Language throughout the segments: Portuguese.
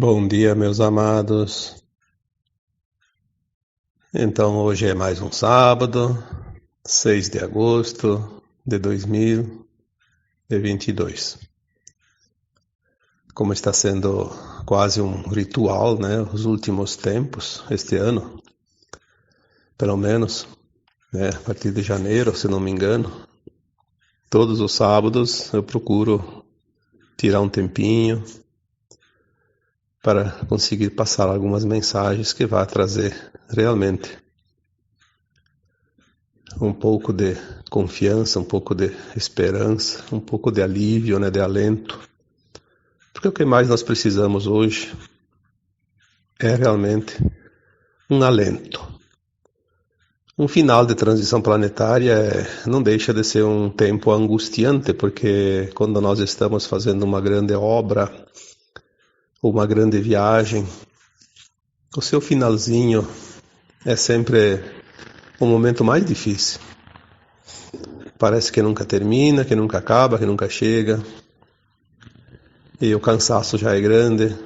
Bom dia, meus amados. Então, hoje é mais um sábado, 6 de agosto de 2022. Como está sendo quase um ritual, né, os últimos tempos, este ano, pelo menos, né, a partir de janeiro, se não me engano, todos os sábados eu procuro tirar um tempinho para conseguir passar algumas mensagens que vá trazer realmente um pouco de confiança, um pouco de esperança, um pouco de alívio, né, de alento. Porque o que mais nós precisamos hoje é realmente um alento. Um final de transição planetária não deixa de ser um tempo angustiante, porque quando nós estamos fazendo uma grande obra, ou uma grande viagem, o seu finalzinho é sempre o momento mais difícil. Parece que nunca termina, que nunca acaba, que nunca chega. E o cansaço já é grande.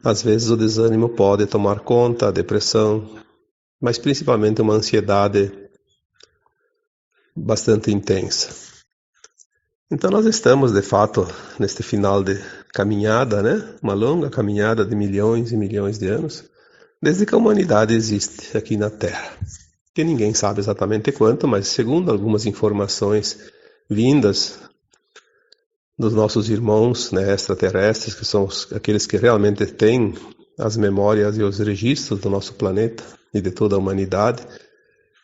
Às vezes o desânimo pode tomar conta, a depressão, mas principalmente uma ansiedade bastante intensa. Então nós estamos, de fato, neste final de caminhada, né? Uma longa caminhada de milhões e milhões de anos, desde que a humanidade existe aqui na Terra. Que ninguém sabe exatamente quanto, mas segundo algumas informações vindas dos nossos irmãos, né, extraterrestres, que são aqueles que realmente têm as memórias e os registros do nosso planeta e de toda a humanidade,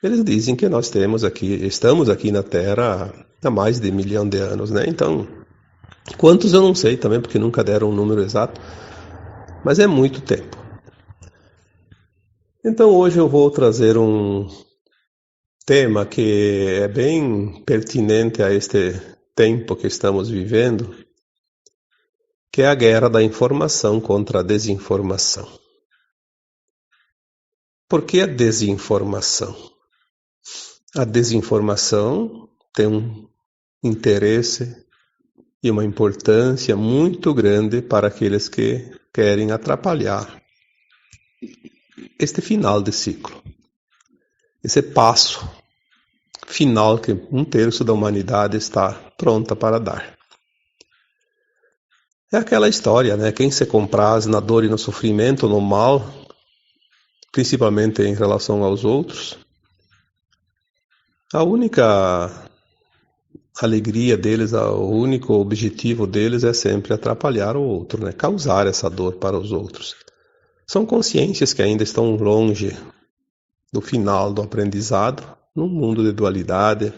eles dizem que nós estamos aqui na Terra há mais de 1 milhão de anos, né? Então, quantos eu não sei também, porque nunca deram um número exato, mas é muito tempo. Então hoje eu vou trazer um tema que é bem pertinente a este tempo que estamos vivendo, que é a guerra da informação contra a desinformação. Por que a desinformação? A desinformação tem um interesse e uma importância muito grande para aqueles que querem atrapalhar este final de ciclo, esse passo final que 1/3 da humanidade está pronta para dar. É aquela história, né? Quem se compraz na dor e no sofrimento, no mal, principalmente em relação aos outros, a única alegria deles, o único objetivo deles é sempre atrapalhar o outro, né? Causar essa dor para os outros. São consciências que ainda estão longe do final do aprendizado, num mundo de dualidade,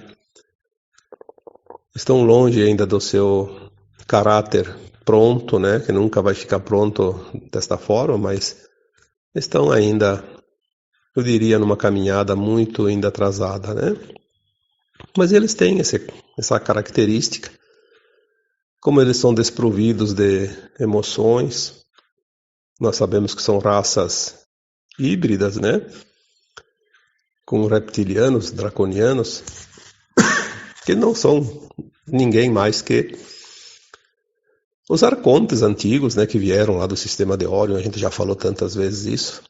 estão longe ainda do seu caráter pronto, né? Que nunca vai ficar pronto desta forma, mas estão ainda, eu diria, numa caminhada muito ainda atrasada, né? Mas eles têm essa característica, como eles são desprovidos de emoções, nós sabemos que são raças híbridas, né? Com reptilianos, draconianos, que não são ninguém mais que os arcontes antigos, né? Que vieram lá do sistema de Órion, a gente já falou tantas vezes isso.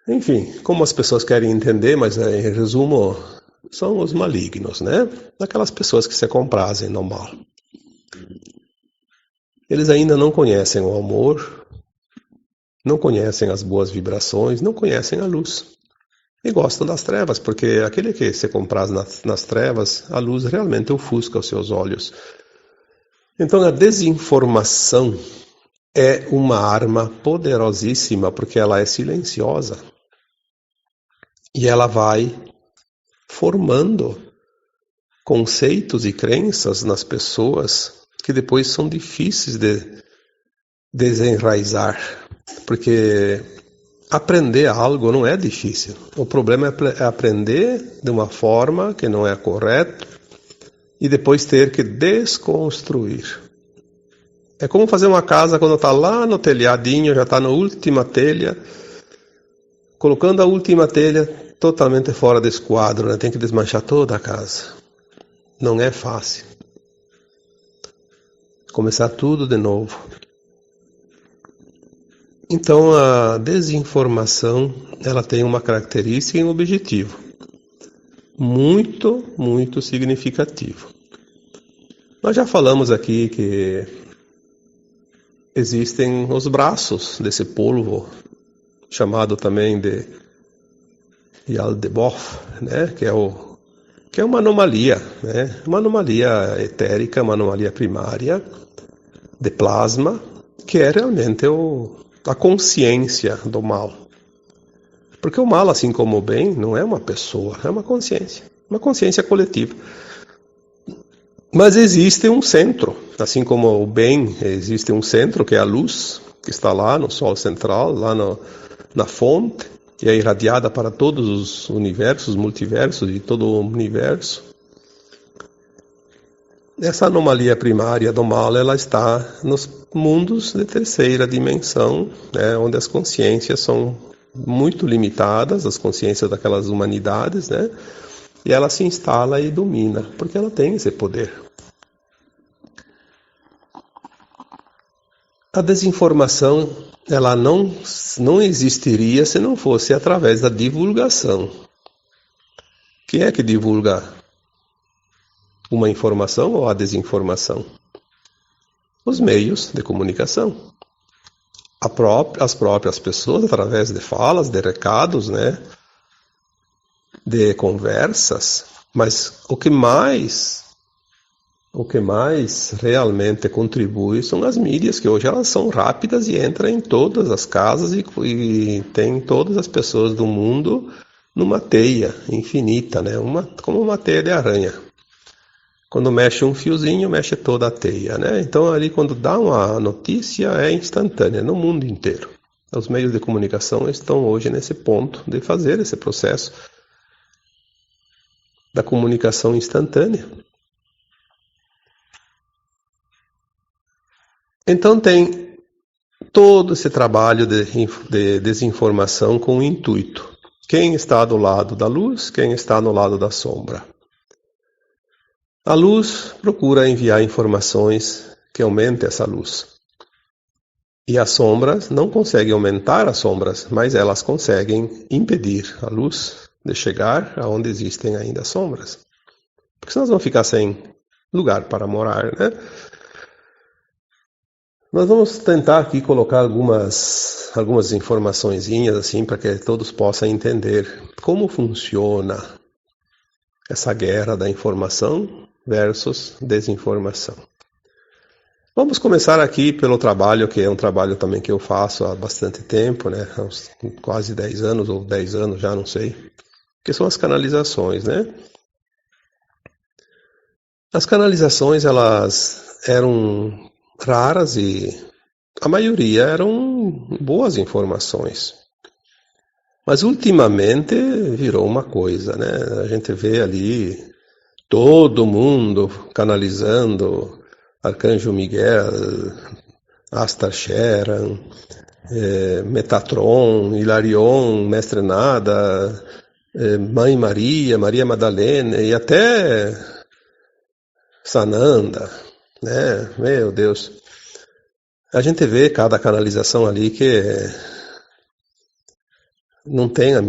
Enfim, como as pessoas querem entender, mas em resumo, são os malignos, né? Aquelas pessoas que se comprazem no mal. Eles ainda não conhecem o amor, não conhecem as boas vibrações, não conhecem a luz. E gostam das trevas, porque aquele que se compraz nas trevas, a luz realmente ofusca os seus olhos. Então a desinformação é uma arma poderosíssima, porque ela é silenciosa. E ela vai formando conceitos e crenças nas pessoas que depois são difíceis de desenraizar, porque aprender algo não é difícil. O problema é aprender de uma forma que não é correta e depois ter que desconstruir. É como fazer uma casa quando está lá no telhadinho, já está na última telha, colocando a última telha totalmente fora desse quadro, né? Tem que desmanchar toda a casa. Não é fácil. Começar tudo de novo. Então, a desinformação, ela tem uma característica e um objetivo muito, muito significativo. Nós já falamos aqui que existem os braços desse polvo, chamado também de Yaldabaoth, né? que é uma anomalia, né? Uma anomalia etérica, uma anomalia primária de plasma, que é realmente a consciência do mal. Porque o mal, assim como o bem, não é uma pessoa, é uma consciência coletiva. Mas existe um centro, assim como o bem, existe um centro que é a luz, que está lá no Sol central, lá na fonte, e é irradiada para todos os universos, multiversos e todo o universo. Essa anomalia primária do mal, ela está nos mundos de terceira dimensão, né, onde as consciências são muito limitadas, as consciências daquelas humanidades, né, e ela se instala e domina, porque ela tem esse poder. A desinformação, ela não existiria se não fosse através da divulgação. Quem é que divulga uma informação ou a desinformação? Os meios de comunicação. As próprias pessoas, através de falas, de recados, né? De conversas. Mas o que mais realmente contribui são as mídias, que hoje elas são rápidas e entram em todas as casas e tem todas as pessoas do mundo numa teia infinita, né? Como uma teia de aranha. Quando mexe um fiozinho, mexe toda a teia, né? Então ali quando dá uma notícia é instantânea no mundo inteiro. Os meios de comunicação estão hoje nesse ponto de fazer esse processo da comunicação instantânea. Então tem todo esse trabalho de desinformação com o intuito. Quem está do lado da luz, quem está no lado da sombra. A luz procura enviar informações que aumentem essa luz. E as sombras não conseguem aumentar as sombras, mas elas conseguem impedir a luz de chegar aonde existem ainda sombras. Porque senão nós vamos ficar sem lugar para morar, né? Nós vamos tentar aqui colocar algumas informaçõezinhas assim para que todos possam entender como funciona essa guerra da informação versus desinformação. Vamos começar aqui pelo trabalho, que é um trabalho também que eu faço há bastante tempo, né? Há uns quase 10 anos ou 10 anos já, não sei, que são as canalizações, né? As canalizações, elas eram raras e a maioria eram boas informações. Mas ultimamente virou uma coisa, né? A gente vê ali todo mundo canalizando Arcanjo Miguel, Astar Sheran, Metatron, Hilarion, Mestre Nada, Mãe Maria, Maria Madalena e até Sananda, né? Meu Deus. A gente vê cada canalização ali que não tem o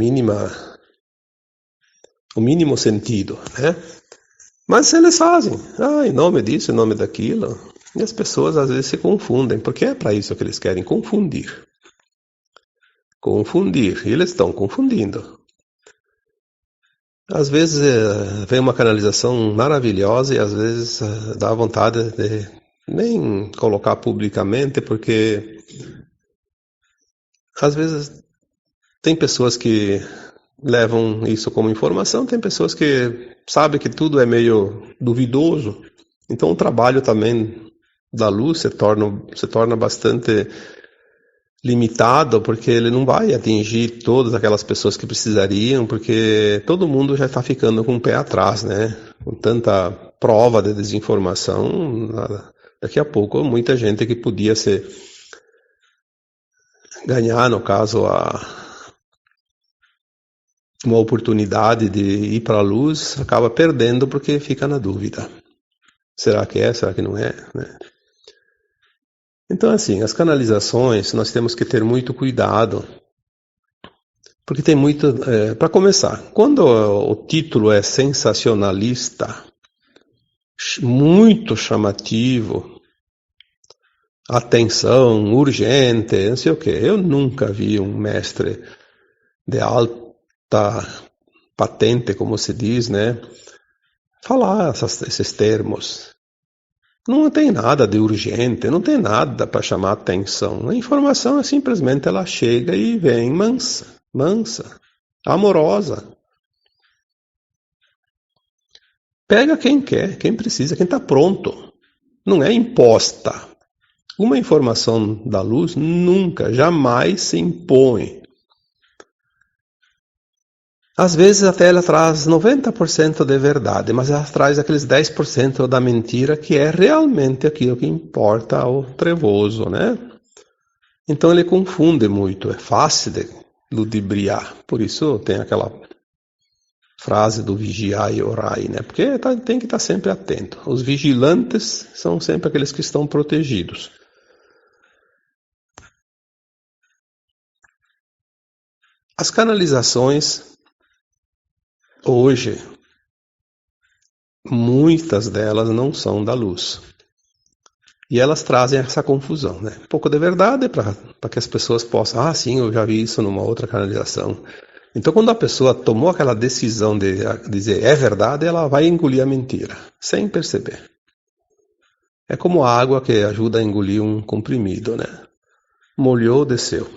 mínimo sentido, né? Mas eles fazem, em nome disso, em nome daquilo, e as pessoas às vezes se confundem, porque é para isso que eles querem confundir. Confundir, e eles estão confundindo. Às vezes vem uma canalização maravilhosa e às vezes dá vontade de nem colocar publicamente, porque às vezes tem pessoas que levam isso como informação, tem pessoas que sabem que tudo é meio duvidoso. Então o trabalho também da luz se torna bastante limitado, porque ele não vai atingir todas aquelas pessoas que precisariam, porque todo mundo já está ficando com o pé atrás, né? Com tanta prova de desinformação, daqui a pouco muita gente que podia ganhar, no caso, uma oportunidade de ir para a luz, acaba perdendo porque fica na dúvida. Será que é? Será que não é? Né? Então, assim, as canalizações, nós temos que ter muito cuidado, porque tem muito... para começar, quando o título é sensacionalista, muito chamativo, atenção, urgente, não sei o quê. Eu nunca vi um mestre de alta patente, como se diz, né, falar esses termos. Não tem nada de urgente, não tem nada para chamar atenção. A informação é simplesmente ela chega e vem mansa, amorosa. Pega quem quer, quem precisa, quem está pronto. Não é imposta. Uma informação da luz nunca, jamais se impõe. Às vezes até ela traz 90% de verdade, mas ela traz aqueles 10% da mentira, que é realmente aquilo que importa ao trevoso, né? Então ele confunde muito, é fácil de ludibriar. Por isso tem aquela frase do vigiai e orai, né? Porque tem que estar sempre atento. Os vigilantes são sempre aqueles que estão protegidos. As canalizações, hoje, muitas delas não são da luz. E elas trazem essa confusão, né? Um pouco de verdade para que as pessoas possam... sim, eu já vi isso numa outra canalização. Então, quando a pessoa tomou aquela decisão de dizer é verdade, ela vai engolir a mentira, sem perceber. É como a água que ajuda a engolir um comprimido, né? Molhou, desceu.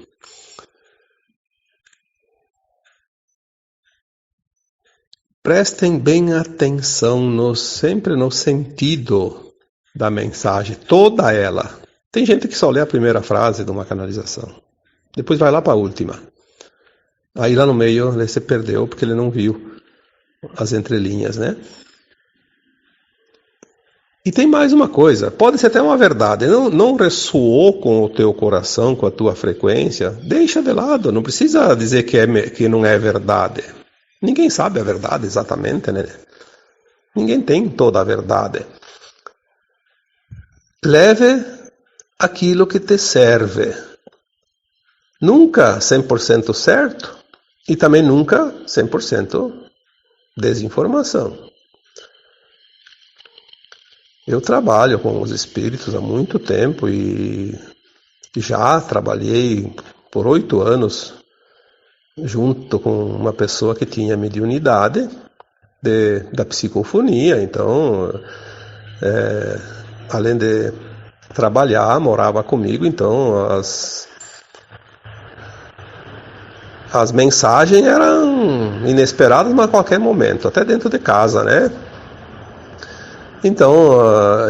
Prestem bem atenção sempre no sentido da mensagem, toda ela. Tem gente que só lê a primeira frase de uma canalização, depois vai lá para a última. Aí lá no meio ele se perdeu porque ele não viu as entrelinhas, né? E tem mais uma coisa, pode ser até uma verdade, não ressoou com o teu coração, com a tua frequência, deixa de lado, não precisa dizer que não é verdade. Ninguém sabe a verdade exatamente, né? Ninguém tem toda a verdade. Leve aquilo que te serve. Nunca 100% certo e também nunca 100% desinformação. Eu trabalho com os espíritos há muito tempo e já trabalhei por 8 anos junto com uma pessoa que tinha mediunidade da psicofonia. Então, além de trabalhar, morava comigo, então as mensagens eram inesperadas, mas a qualquer momento, até dentro de casa, né? Então,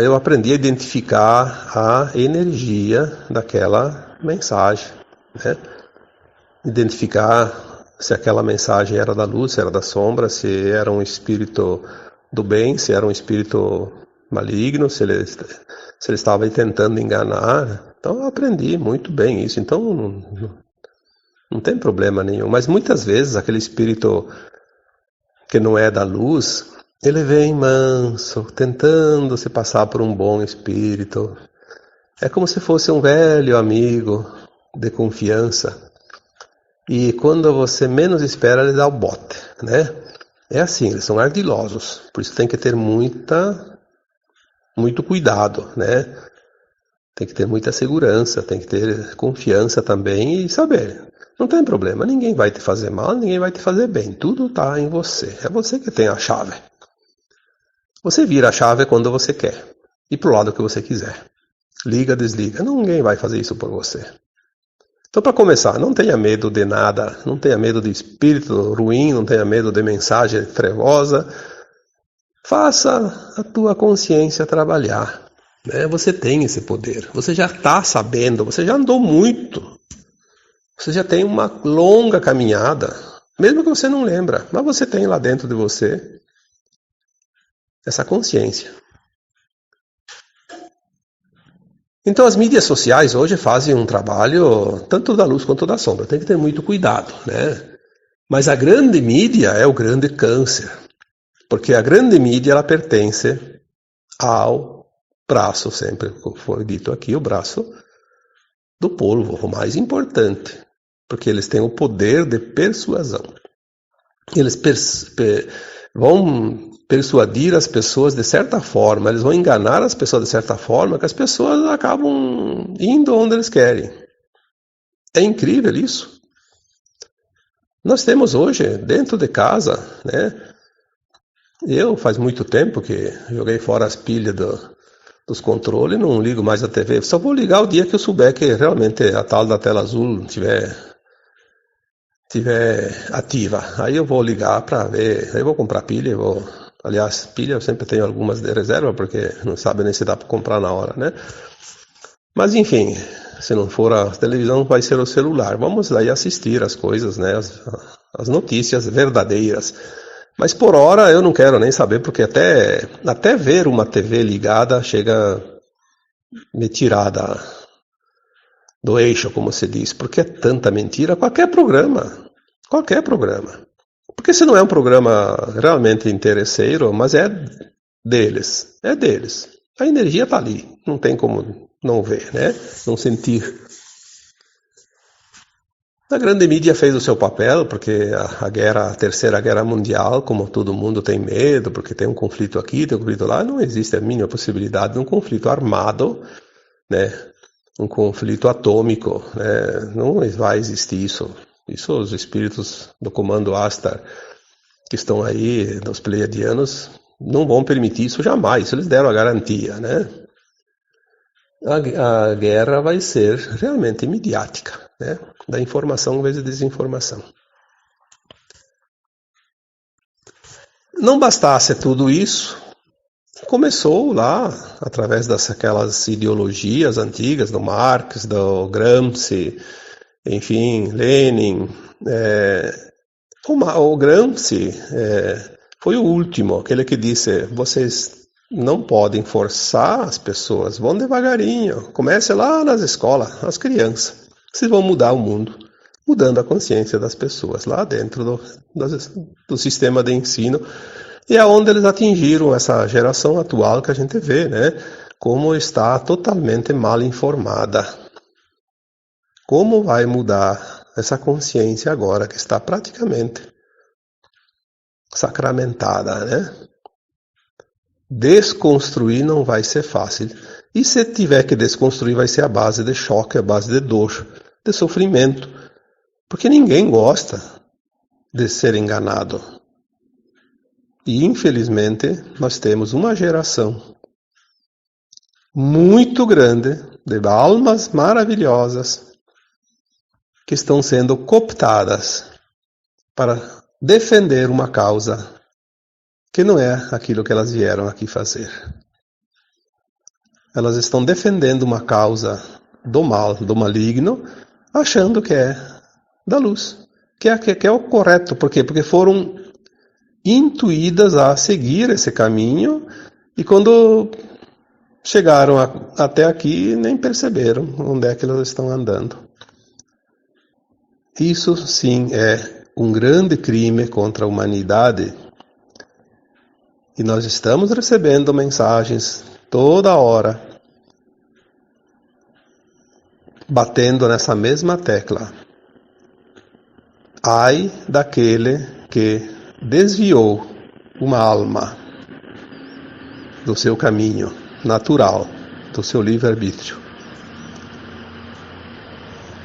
eu aprendi a identificar a energia daquela mensagem, né? Identificar se aquela mensagem era da luz, se era da sombra, se era um espírito do bem, se era um espírito maligno, se ele estava tentando enganar. Então, eu aprendi muito bem isso. Então, não tem problema nenhum. Mas muitas vezes aquele espírito que não é da luz, ele vem manso, tentando se passar por um bom espírito. É como se fosse um velho amigo de confiança. E quando você menos espera, ele dá o bote, né? É assim, eles são ardilosos. Por isso tem que ter muito cuidado, né? Tem que ter muita segurança, tem que ter confiança também e saber. Não tem problema, ninguém vai te fazer mal, ninguém vai te fazer bem. Tudo está em você. É você que tem a chave. Você vira a chave quando você quer e pro lado que você quiser. Liga, desliga. Ninguém vai fazer isso por você. Então, para começar, não tenha medo de nada, não tenha medo de espírito ruim, não tenha medo de mensagem trevosa. Faça a tua consciência trabalhar, né? Você tem esse poder, você já está sabendo, você já andou muito, você já tem uma longa caminhada, mesmo que você não lembra, mas você tem lá dentro de você essa consciência. Então as mídias sociais hoje fazem um trabalho tanto da luz quanto da sombra. Tem que ter muito cuidado, né? Mas a grande mídia é o grande câncer. Porque a grande mídia ela pertence ao braço, sempre foi dito aqui, o braço do polvo, o mais importante, porque eles têm o poder de persuasão. Eles vão persuadir as pessoas de certa forma, eles vão enganar as pessoas de certa forma, que as pessoas acabam indo onde eles querem. É incrível isso. Nós temos hoje, dentro de casa, né? Eu faz muito tempo que joguei fora as pilhas dos controles, não ligo mais a TV. Só vou ligar o dia que eu souber que realmente a tal da tela azul tiver ativa. Aí eu vou ligar para ver, aí eu vou comprar pilha, aliás, pilha eu sempre tenho algumas de reserva, porque não sabe nem se dá para comprar na hora, né? Mas enfim, se não for a televisão, vai ser o celular. Vamos aí assistir as coisas, né? As notícias verdadeiras. Mas por hora eu não quero nem saber, porque até ver uma TV ligada chega me tirar do eixo, como se diz, porque é tanta mentira. Qualquer programa. Porque se não é um programa realmente interesseiro, mas é deles. A energia está ali, não tem como não ver, né? Não sentir. A grande mídia fez o seu papel, porque a Terceira Guerra Mundial, como todo mundo tem medo, porque tem um conflito aqui, tem um conflito lá, não existe a mínima possibilidade de um conflito armado, né? Um conflito atômico, né? Não vai existir isso. Isso os espíritos do comando Astar que estão aí, dos pleiadianos, não vão permitir isso jamais, eles deram a garantia, né? A guerra vai ser realmente midiática, né? Da informação em vez de desinformação. Não bastasse tudo isso, começou lá, através daquelas ideologias antigas, do Marx, do Gramsci, enfim, Lenin. O Gramsci foi o último, aquele que disse, vocês não podem forçar as pessoas, vão devagarinho, comece lá nas escolas, as crianças. Vocês vão mudar o mundo, mudando a consciência das pessoas lá dentro do sistema de ensino. E é onde eles atingiram essa geração atual que a gente vê, né? Como está totalmente mal informada. Como vai mudar essa consciência agora que está praticamente sacramentada, né? Desconstruir não vai ser fácil. E se tiver que desconstruir, vai ser a base de choque, a base de dor, de sofrimento. Porque ninguém gosta de ser enganado. E, infelizmente, nós temos uma geração muito grande de almas maravilhosas que estão sendo cooptadas para defender uma causa que não é aquilo que elas vieram aqui fazer. Elas estão defendendo uma causa do mal, do maligno, achando que é da luz, que é o correto. Por quê? Porque foram intuídas a seguir esse caminho e quando chegaram até aqui nem perceberam onde é que elas estão andando. Isso sim é um grande crime contra a humanidade. E nós estamos recebendo mensagens toda hora, batendo nessa mesma tecla. Ai daquele que desviou uma alma do seu caminho natural, do seu livre-arbítrio.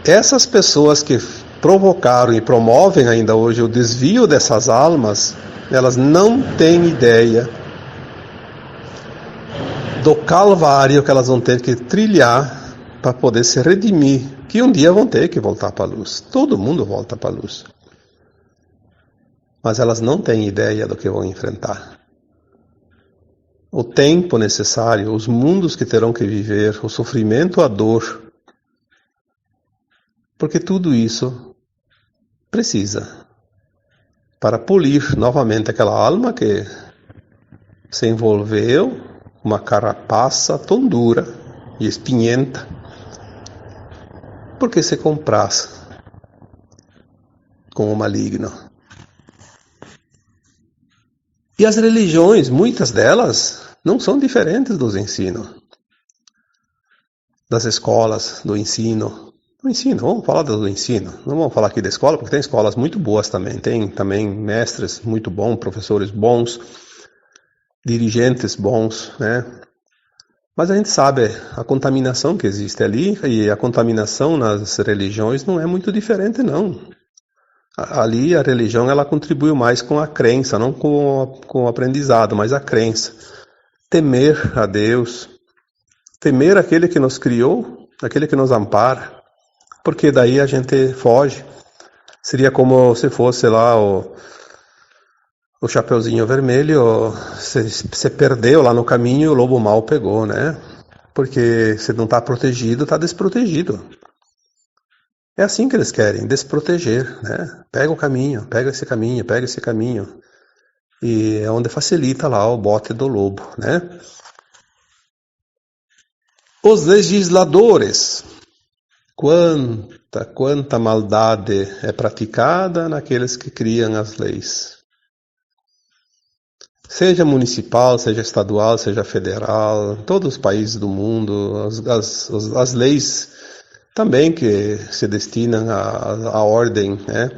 Essas pessoas que provocaram e promovem ainda hoje o desvio dessas almas, elas não têm ideia do calvário que elas vão ter que trilhar para poder se redimir, que um dia vão ter que voltar para a luz. Todo mundo volta para a luz. Mas elas não têm ideia do que vão enfrentar. O tempo necessário, os mundos que terão que viver, o sofrimento, a dor. Porque tudo isso precisa para polir novamente aquela alma que se envolveu uma carapaça tão dura e espinhenta, porque se comprasse com o maligno. E as religiões, muitas delas, não são diferentes dos ensinos, das escolas, do ensino, O ensino, vamos falar do ensino. Não vamos falar aqui da escola, porque tem escolas muito boas também. Tem também mestres muito bons, professores bons, dirigentes bons, né? Mas a gente sabe a contaminação que existe ali, e a contaminação nas religiões não é muito diferente, não. Ali a religião ela contribui mais com a crença, não com o aprendizado, mas a crença. Temer a Deus, temer aquele que nos criou, aquele que nos ampara, porque daí a gente foge. Seria como se fosse lá o Chapeuzinho Vermelho, você perdeu lá no caminho e o lobo mal pegou, né? Porque você não está protegido, está desprotegido. É assim que eles querem, desproteger, né? Pega o caminho, pega esse caminho, pega esse caminho. E é onde facilita lá o bote do lobo, né? Os legisladores. Quanta maldade é praticada naqueles que criam as leis. Seja municipal, seja estadual, seja federal, todos os países do mundo, as leis também que se destinam à ordem, né,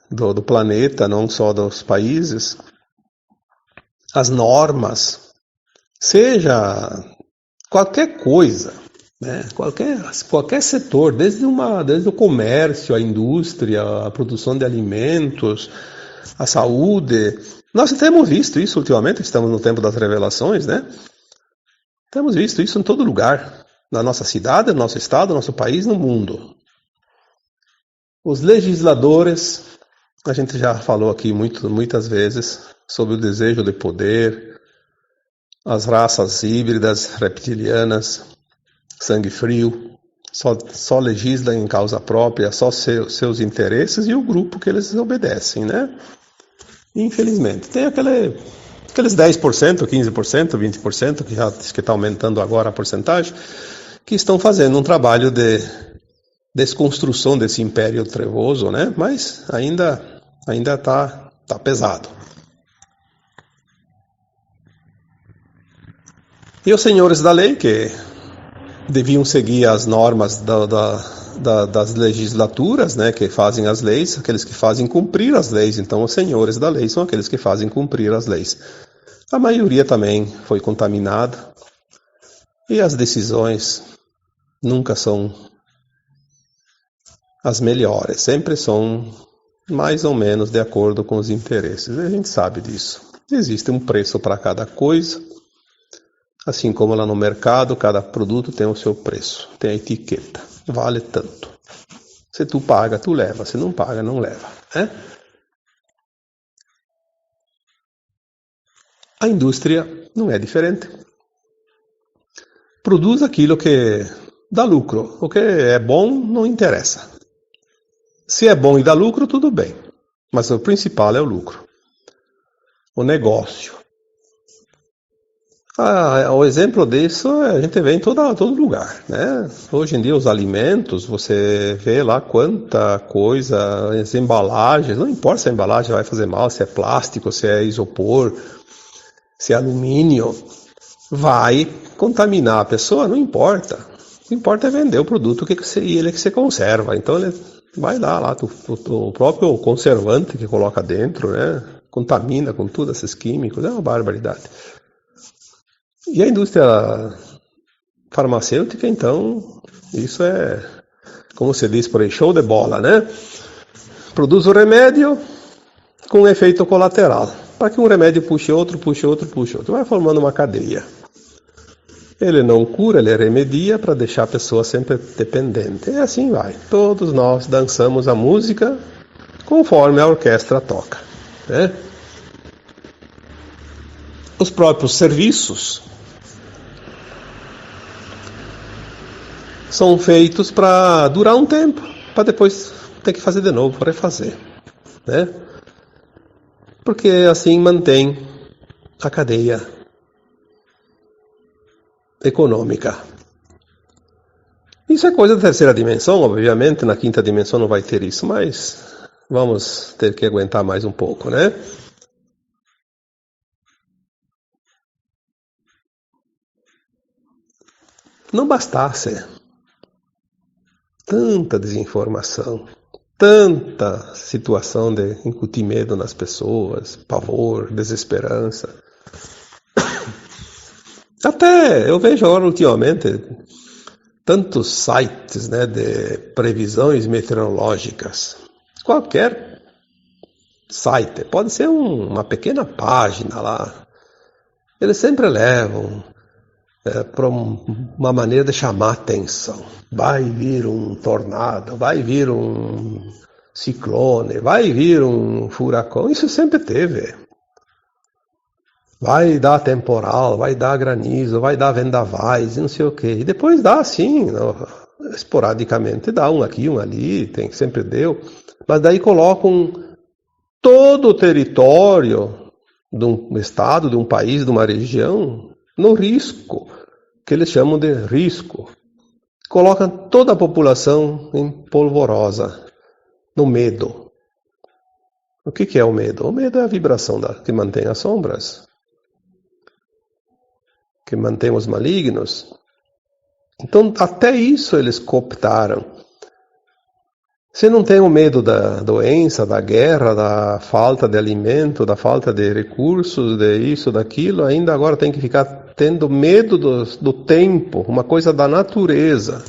do planeta, não só dos países, as normas, seja qualquer coisa, né, qualquer setor, desde o comércio, a indústria, a produção de alimentos, a saúde. Nós temos visto isso ultimamente, estamos no tempo das revelações, né? Temos visto isso em todo lugar, na nossa cidade, no nosso estado, no nosso país, no mundo. Os legisladores, a gente já falou aqui muitas vezes sobre o desejo de poder, as raças híbridas, reptilianas, sangue frio, só legislam em causa própria, só seus interesses e o grupo que eles obedecem, né? Infelizmente. Tem aqueles 10%, 15%, 20%, que está aumentando agora a porcentagem, que estão fazendo um trabalho de desconstrução desse império trevoso, né? Mas ainda tá pesado. E os senhores da lei, que deviam seguir as normas das legislaturas, né, que fazem as leis, aqueles que fazem cumprir as leis. Então, os senhores da lei são aqueles que fazem cumprir as leis. A maioria também foi contaminada e as decisões nunca são as melhores, sempre são mais ou menos de acordo com os interesses. A gente sabe disso. Existe um preço para cada coisa, assim como lá no mercado, cada produto tem o seu preço, tem a etiqueta, vale tanto. Se tu paga, tu leva, se não paga, não leva, né? A indústria não é diferente. Produz aquilo que dá lucro, o que é bom não interessa. Se é bom e dá lucro, tudo bem, mas o principal é o lucro, o negócio. O exemplo disso a gente vê em todo lugar, né? Hoje em dia os alimentos, você vê lá quanta coisa, as embalagens, não importa se a embalagem vai fazer mal, se é plástico, se é isopor, se é alumínio, vai contaminar a pessoa, não importa. O que importa é vender o produto que você conserva. Então ele vai lá o próprio conservante que coloca dentro, né? Contamina com todos esses químicos, é uma barbaridade. E a indústria farmacêutica, então, isso é, como se diz por aí, show de bola, né? Produz o remédio com efeito colateral. Para que um remédio puxe outro, puxe outro, puxe outro. Vai formando uma cadeia. Ele não cura, ele remedia para deixar a pessoa sempre dependente. E assim vai. Todos nós dançamos a música conforme a orquestra toca, né? Os próprios serviços são feitos para durar um tempo, para depois ter que fazer de novo, refazer, né? Porque assim mantém a cadeia econômica. Isso é coisa da terceira dimensão, obviamente, na quinta dimensão não vai ter isso, mas vamos ter que aguentar mais um pouco, né? Não bastasse tanta desinformação, tanta situação de incutir medo nas pessoas, pavor, desesperança. Até eu vejo agora ultimamente tantos sites, né, de previsões meteorológicas. Qualquer site, pode ser uma pequena página lá. Eles sempre levam para uma maneira de chamar atenção. Vai vir um tornado, vai vir um ciclone, vai vir um furacão. Isso sempre teve. Vai dar temporal, vai dar granizo, vai dar vendavais, não sei o quê. E depois dá sim, esporadicamente dá um aqui, um ali, sempre deu. Mas daí colocam todo o território de um estado, de um país, de uma região, no risco, que eles chamam de risco. Colocam toda a população em polvorosa, no medo. O que é o medo? O medo é a vibração que mantém as sombras, que mantém os malignos. Então, até isso eles cooptaram. Se não tem o medo da doença, da guerra, da falta de alimento, da falta de recursos, de isso, daquilo, ainda agora tem que ficar tendo medo do tempo, uma coisa da natureza.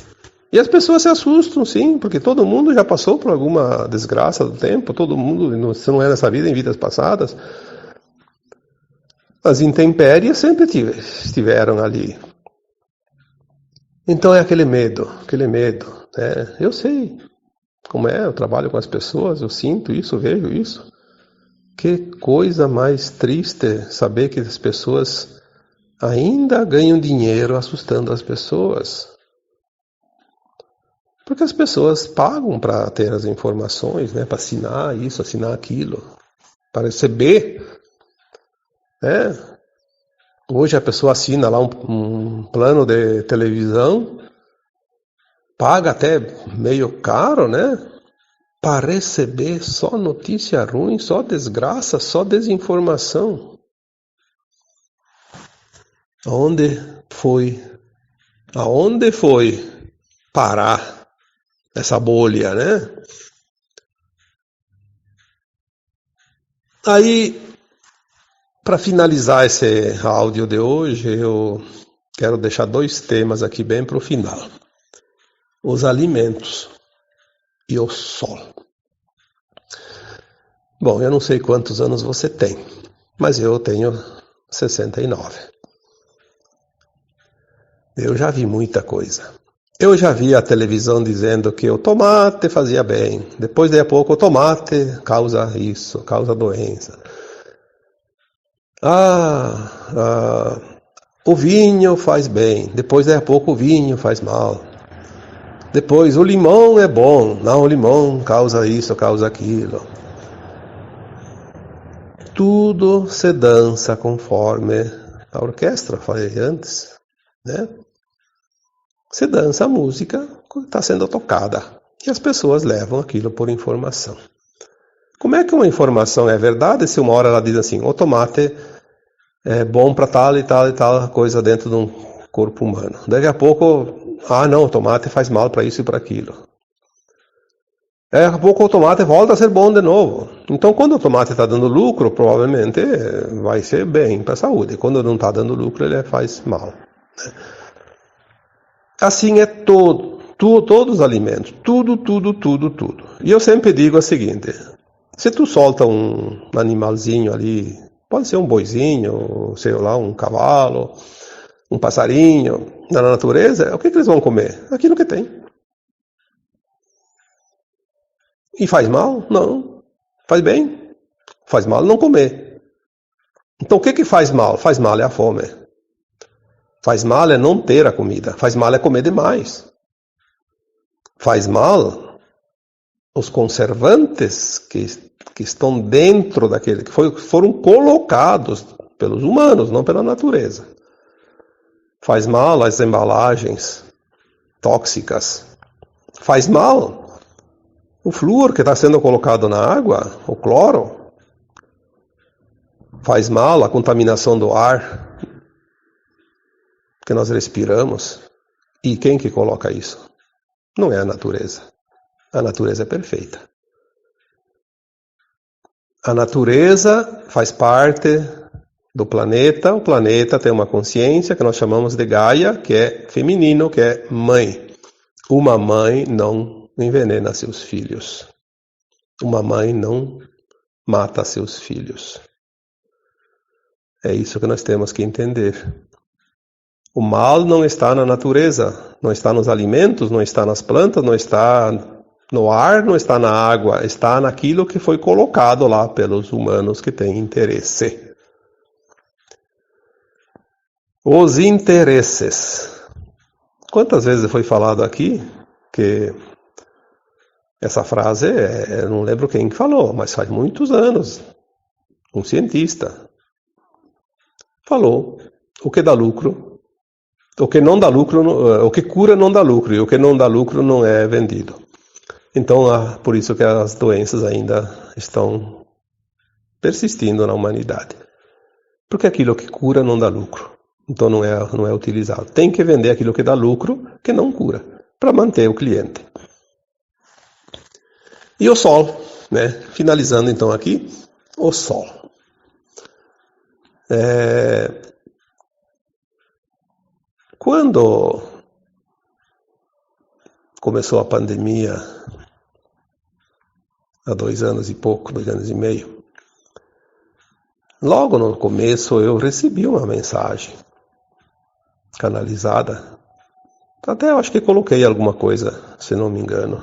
E as pessoas se assustam, sim, porque todo mundo já passou por alguma desgraça do tempo, todo mundo, se não é nessa vida, em vidas passadas. As intempéries sempre estiveram ali. Então é aquele medo, né? Eu sei como é, eu trabalho com as pessoas, eu sinto isso, vejo isso. Que coisa mais triste saber que as pessoas ainda ganham dinheiro assustando as pessoas. Porque as pessoas pagam para ter as informações, né? Para assinar isso, assinar aquilo, para receber. Né? Hoje a pessoa assina lá um plano de televisão, paga até meio caro, né? Para receber só notícia ruim, só desgraça, só desinformação. Aonde foi parar essa bolha, né? Aí, para finalizar esse áudio de hoje, eu quero deixar 2 temas aqui bem para o final. Os alimentos e o sol. Bom, eu não sei quantos anos você tem, mas eu tenho 69. Eu já vi muita coisa. Eu já vi a televisão dizendo que o tomate fazia bem. Depois de a pouco o tomate causa isso, causa doença. O vinho faz bem. Depois de a pouco o vinho faz mal. Depois o limão é bom. Não, o limão causa isso, causa aquilo. Tudo se dança conforme a orquestra, falei antes, né? Se dança a música que está sendo tocada e as pessoas levam aquilo por informação. Como é que uma informação é verdade se uma hora ela diz assim, o tomate é bom para tal e tal e tal coisa dentro de um corpo humano. Daqui a pouco, não, o tomate faz mal para isso e para aquilo. Daqui a pouco o tomate volta a ser bom de novo. Então, quando o tomate está dando lucro, provavelmente vai ser bem para a saúde. Quando não está dando lucro, ele faz mal. Assim é todos os alimentos. Tudo. E eu sempre digo o seguinte, se tu solta um animalzinho ali, pode ser um boizinho, sei lá, um cavalo, um passarinho, na natureza, o que eles vão comer? Aquilo que tem. E faz mal? Não. Faz bem? Faz mal não comer. Então o que faz mal? Faz mal é a fome. Faz mal é não ter a comida. Faz mal é comer demais. Faz mal os conservantes que estão dentro daquele, que foram colocados pelos humanos, não pela natureza. Faz mal as embalagens tóxicas. Faz mal o flúor que está sendo colocado na água, o cloro. Faz mal a contaminação do ar que nós respiramos. E quem que coloca isso? não é a natureza. A natureza é perfeita. A natureza faz parte do planeta. O planeta tem uma consciência que nós chamamos de Gaia, que é feminino, que é mãe. Uma mãe não envenena seus filhos. Uma mãe não mata seus filhos. É isso que nós temos que entender. O mal não está na natureza, não está nos alimentos, não está nas plantas, não está no ar, não está na água, está naquilo que foi colocado lá pelos humanos que têm interesse. Os interesses. Quantas vezes foi falado aqui que essa frase, eu não lembro quem falou, mas faz muitos anos, um cientista falou: o que dá lucro, o que não dá lucro, o que cura não dá lucro, e o que não dá lucro não é vendido. Então, por isso que as doenças ainda estão persistindo na humanidade. Porque aquilo que cura não dá lucro. Então não é utilizado. Tem que vender aquilo que dá lucro, que não cura, para manter o cliente. E o Sol, né? Finalizando então aqui, o Sol. Quando começou a pandemia, há 2 anos e pouco, 2 anos e meio, logo no começo eu recebi uma mensagem canalizada. Até eu acho que coloquei alguma coisa, se não me engano,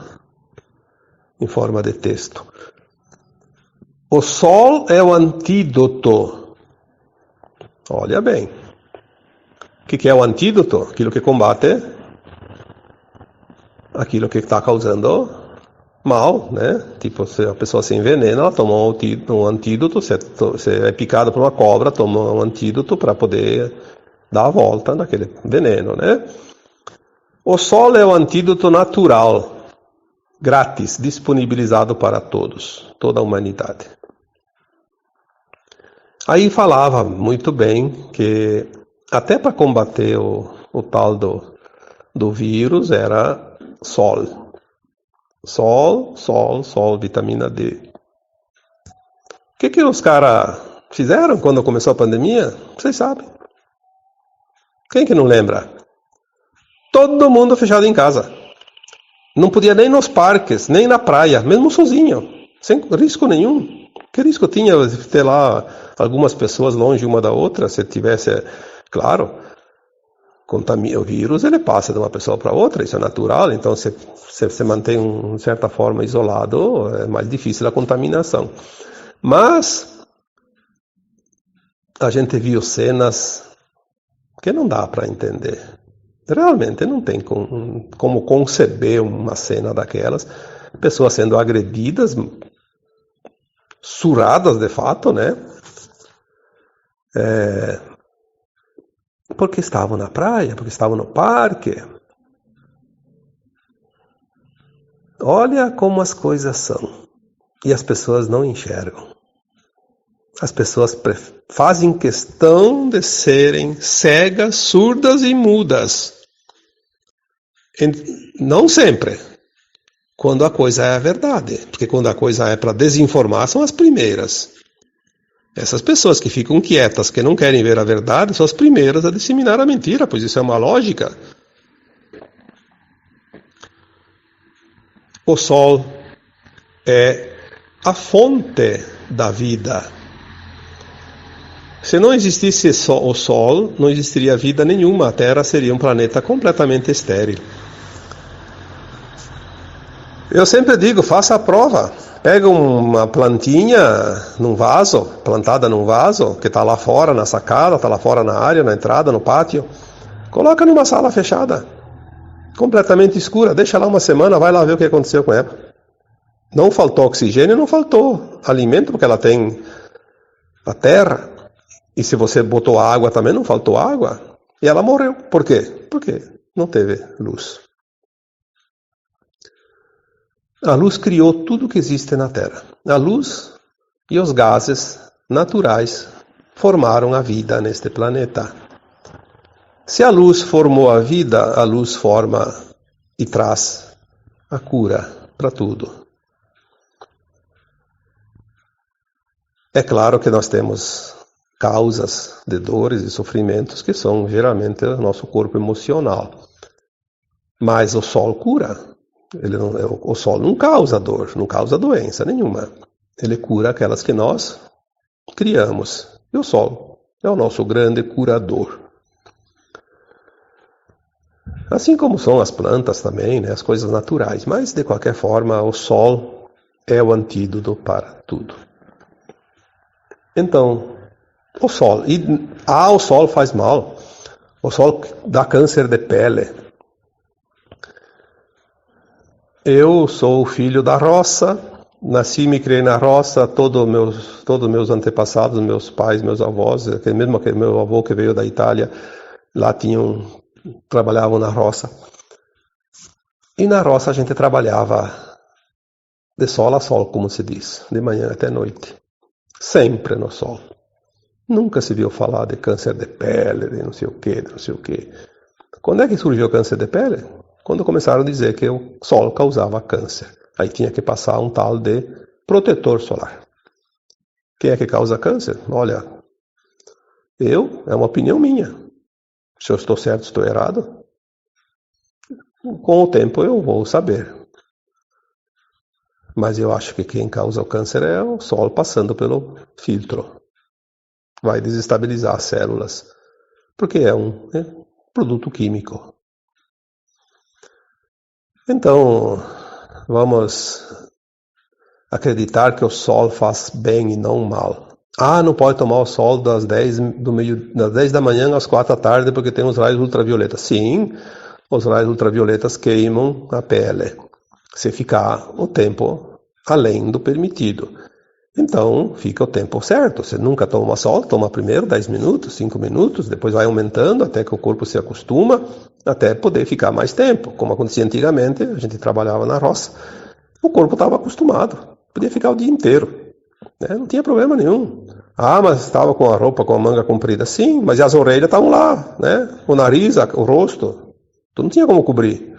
em forma de texto. O Sol é o antídoto. Olha bem. O que é o antídoto? Aquilo que combate aquilo que está causando mal, né? Tipo, se a pessoa se envenena, ela toma um antídoto. Se é picada por uma cobra, toma um antídoto para poder dar a volta naquele veneno, né? O Sol é o antídoto natural, grátis, disponibilizado para todos, toda a humanidade. Aí falava muito bem que até para combater o tal do vírus era sol. Sol, vitamina D. O que os caras fizeram quando começou a pandemia? Vocês sabem. Quem que não lembra? Todo mundo fechado em casa. Não podia nem nos parques, nem na praia, mesmo sozinho, sem risco nenhum. Que risco tinha ter lá algumas pessoas longe uma da outra, se tivesse, claro, o vírus ele passa de uma pessoa para outra, isso é natural, então se você mantém de certa forma isolado, é mais difícil a contaminação. Mas a gente viu cenas que não dá para entender. Realmente não tem como conceber uma cena daquelas, pessoas sendo agredidas, suradas de fato, né? Porque estavam na praia, porque estavam no parque. Olha como as coisas são. E as pessoas não enxergam. As pessoas fazem questão de serem cegas, surdas e mudas. Não sempre. Quando a coisa é a verdade. Porque quando a coisa é para desinformar, são as primeiras. Essas pessoas que ficam quietas, que não querem ver a verdade, são as primeiras a disseminar a mentira, pois isso é uma lógica. O Sol é a fonte da vida. Se não existisse o Sol, não existiria vida nenhuma. A Terra seria um planeta completamente estéril. Eu sempre digo, faça a prova. Pega uma plantinha num vaso, plantada num vaso, que está lá fora na sacada, está lá fora na área, na entrada, no pátio. Coloca numa sala fechada, completamente escura. Deixa lá uma semana, vai lá ver o que aconteceu com ela. Não faltou oxigênio, não faltou alimento, porque ela tem a terra. E se você botou água também, não faltou água. E ela morreu. Por quê? Porque não teve luz. A luz criou tudo que existe na Terra. A luz e os gases naturais formaram a vida neste planeta. Se a luz formou a vida, a luz forma e traz a cura para tudo. É claro que nós temos causas de dores e sofrimentos que são geralmente o nosso corpo emocional. Mas o sol cura. O sol não causa dor, não causa doença nenhuma. Ele cura aquelas que nós criamos. E o sol é o nosso grande curador. Assim como são as plantas também, né, as coisas naturais. Mas, de qualquer forma, o sol é o antídoto para tudo. Então, o sol. O sol faz mal. O sol dá câncer de pele. Eu sou filho da roça, nasci e me criei na roça, todos meus antepassados, meus pais, meus avós, mesmo aquele meu avô que veio da Itália, lá trabalhavam na roça. E na roça a gente trabalhava de sol a sol, como se diz, de manhã até noite. Sempre no sol. Nunca se viu falar de câncer de pele, de não sei o quê, de não sei o quê. Quando é que surgiu o câncer de pele? Quando começaram a dizer que o sol causava câncer. Aí tinha que passar um tal de protetor solar. Quem é que causa câncer? Olha, é uma opinião minha. Se eu estou certo, estou errado. Com o tempo eu vou saber. Mas eu acho que quem causa o câncer é o sol passando pelo filtro. Vai desestabilizar as células. Porque é um produto químico. Então, vamos acreditar que o sol faz bem e não mal. Não pode tomar o sol das 10 da manhã às 4 da tarde porque tem os raios ultravioletas. Sim, os raios ultravioletas queimam a pele se ficar o tempo além do permitido. Então, fica o tempo certo. Você nunca toma sol, toma primeiro 10 minutos, 5 minutos, depois vai aumentando até que o corpo se acostuma, até poder ficar mais tempo. Como acontecia antigamente, a gente trabalhava na roça, o corpo estava acostumado, podia ficar o dia inteiro, né? Não tinha problema nenhum. Mas estava com a roupa com a manga comprida. Sim, mas as orelhas estavam lá, né? O nariz, o rosto, tu não tinha como cobrir.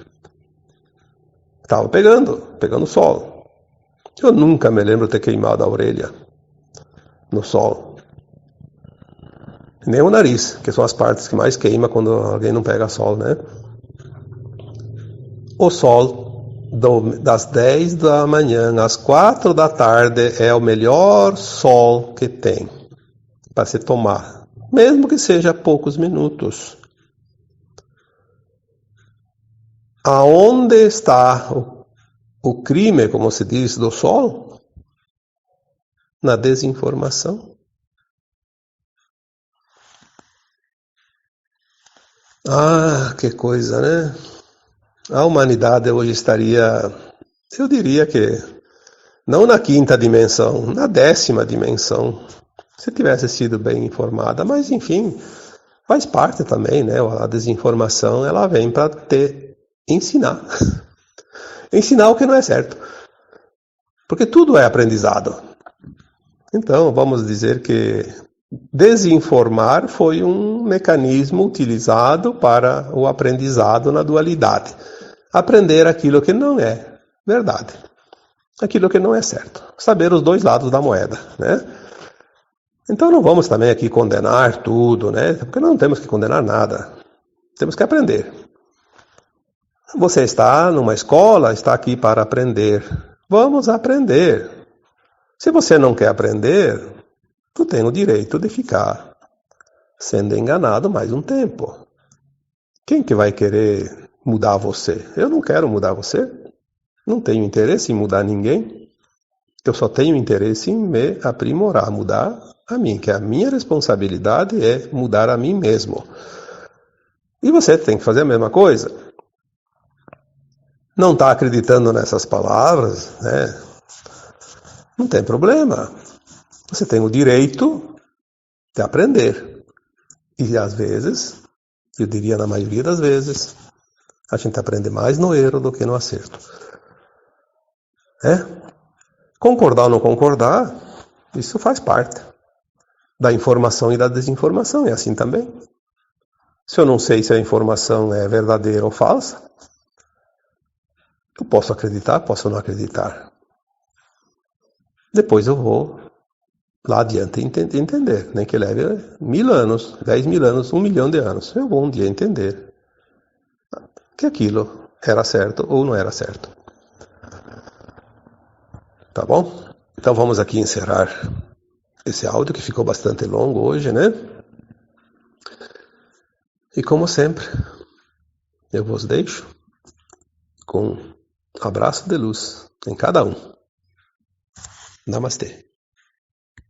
Estava pegando sol. Eu nunca me lembro de ter queimado a orelha no sol. Nem o nariz, que são as partes que mais queima quando alguém não pega sol, né? O sol das 10 da manhã às 4 da tarde é o melhor sol que tem para se tomar, mesmo que seja poucos minutos. Aonde está o crime, como se diz, do sol? Na desinformação. Que coisa, né? A humanidade hoje estaria, eu diria que, não na 5ª dimensão, na 10ª dimensão, se tivesse sido bem informada. Mas, enfim, faz parte também, né? A desinformação, ela vem para ensinar. Ensinar o que não é certo. Porque tudo é aprendizado. Então, vamos dizer que desinformar foi um mecanismo utilizado para o aprendizado na dualidade. Aprender aquilo que não é verdade. Aquilo que não é certo. Saber os dois lados da moeda, né? Então não vamos também aqui condenar tudo, né? Porque não temos que condenar nada. Temos que aprender. Você está numa escola, está aqui para aprender. Vamos aprender. Se você não quer aprender, tu tem o direito de ficar sendo enganado mais um tempo. Quem que vai querer mudar você? Eu não quero mudar você. Não tenho interesse em mudar ninguém. Eu só tenho interesse em me aprimorar, mudar a mim, que a minha responsabilidade é mudar a mim mesmo. E você tem que fazer a mesma coisa. Não está acreditando nessas palavras, né? Não tem problema. Você tem o direito de aprender. E às vezes, eu diria na maioria das vezes, a gente aprende mais no erro do que no acerto. Concordar ou não concordar, isso faz parte da informação e da desinformação. É assim também. Se eu não sei se a informação é verdadeira ou falsa, eu posso acreditar, posso não acreditar. Depois eu vou lá adiante entender, nem que leve 1000 anos, 10.000 anos, 1 milhão de anos. Eu vou um dia entender que aquilo era certo ou não era certo. Tá bom? Então vamos aqui encerrar esse áudio que ficou bastante longo hoje, né? E como sempre, eu vos deixo com um abraço de luz em cada um. Namastê.